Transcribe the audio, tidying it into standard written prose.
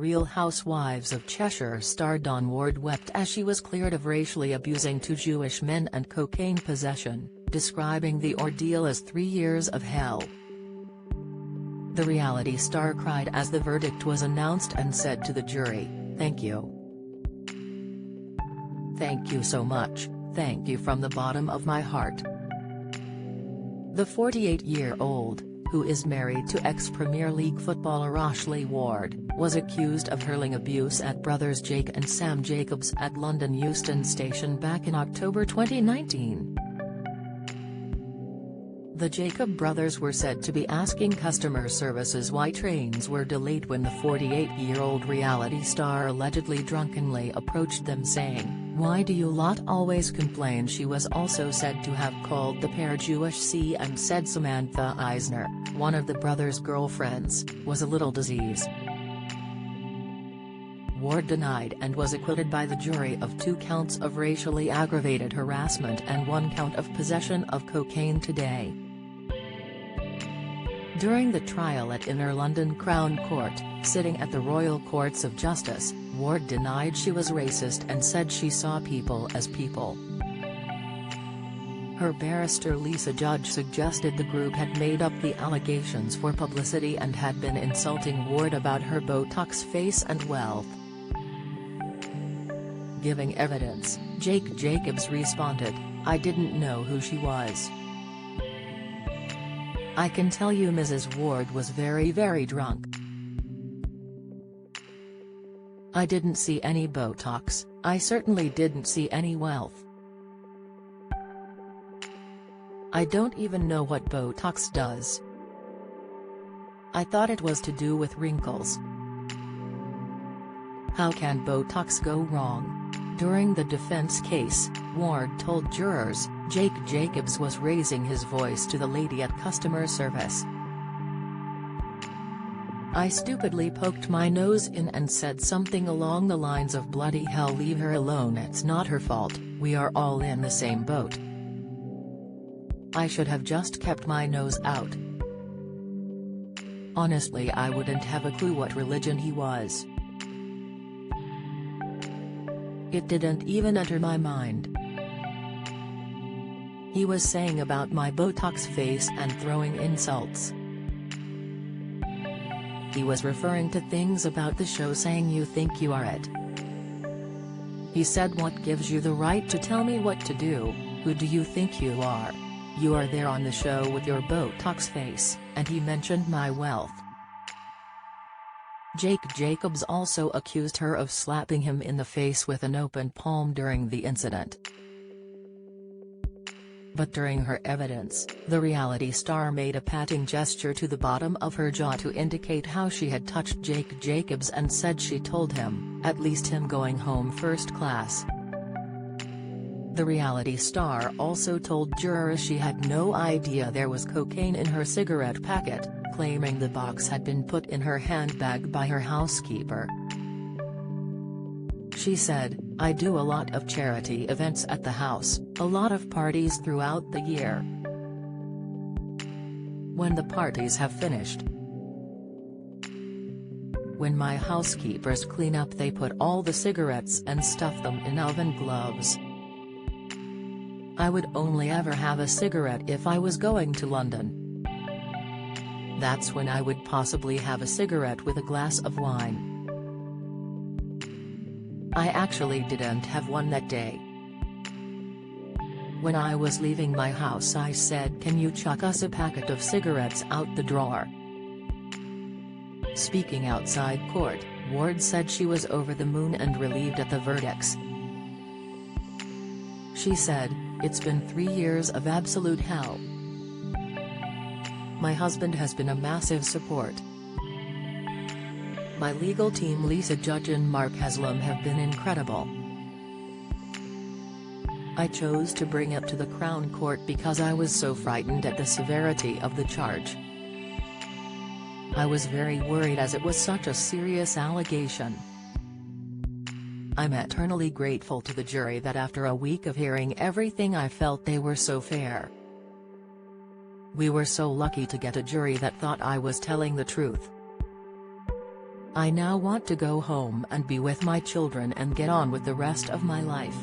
Real Housewives of Cheshire star Dawn Ward wept as she was cleared of racially abusing two Jewish men and cocaine possession, describing the ordeal as 3 years of hell. The reality star cried as the verdict was announced and said to the jury, "Thank you. Thank you so much, thank you from the bottom of my heart." The 48-year-old, who is married to ex-Premier League footballer Ashley Ward, was accused of hurling abuse at brothers Jake and Sam Jacobs at London Euston Station back in October 2019. The Jacob brothers were said to be asking customer services why trains were delayed when the 48-year-old reality star allegedly drunkenly approached them saying, "Why do you lot always complain?" She was also said to have called the pair Jewish and said Samantha Eisner, one of the brothers' girlfriends, was a little disease. Ward denied and was acquitted by the jury of 2 counts of racially aggravated harassment and 1 count of possession of cocaine today. During the trial at Inner London Crown Court, sitting at the Royal Courts of Justice, Ward denied she was racist and said she saw people as people. Her barrister Lisa Judge suggested the group had made up the allegations for publicity and had been insulting Ward about her Botox face and wealth. Giving evidence, Jake Jacobs responded, "I didn't know who she was. I can tell you Mrs. Ward was very drunk. I didn't see any Botox, I certainly didn't see any wealth. I don't even know what Botox does. I thought it was to do with wrinkles. How can Botox go wrong?" During the defense case, Ward told jurors, Jake Jacobs was raising his voice to the lady at customer service. "I stupidly poked my nose in and said something along the lines of bloody hell, leave her alone, it's not her fault, we are all in the same boat. I should have just kept my nose out. Honestly, I wouldn't have a clue what religion he was. It didn't even enter my mind. He was saying about my Botox face and throwing insults. He was referring to things about the show, saying you think you are it. He said, what gives you the right to tell me what to do, who do you think you are? You are there on the show with your Botox face," and he mentioned my wealth. Jake Jacobs also accused her of slapping him in the face with an open palm during the incident. But during her evidence, the reality star made a patting gesture to the bottom of her jaw to indicate how she had touched Jake Jacobs and said she told him, at least him going home first class. The reality star also told jurors she had no idea there was cocaine in her cigarette packet, claiming the box had been put in her handbag by her housekeeper. She said, "I do a lot of charity events at the house, a lot of parties throughout the year. When the parties have finished, when my housekeepers clean up, they put all the cigarettes and stuff them in oven gloves. I would only ever have a cigarette if I was going to London. That's when I would possibly have a cigarette with a glass of wine. I actually didn't have one that day. When I was leaving my house, I said, can you chuck us a packet of cigarettes out the drawer?" Speaking outside court, Ward said she was over the moon and relieved at the verdicts. She said, "It's been 3 years of absolute hell. My husband has been a massive support. My legal team Lisa Judge and Mark Haslam have been incredible. I chose to bring it to the Crown Court because I was so frightened at the severity of the charge. I was very worried as it was such a serious allegation. I'm eternally grateful to the jury that after a week of hearing everything, I felt they were so fair. We were so lucky to get a jury that thought I was telling the truth. I now want to go home and be with my children and get on with the rest of my life.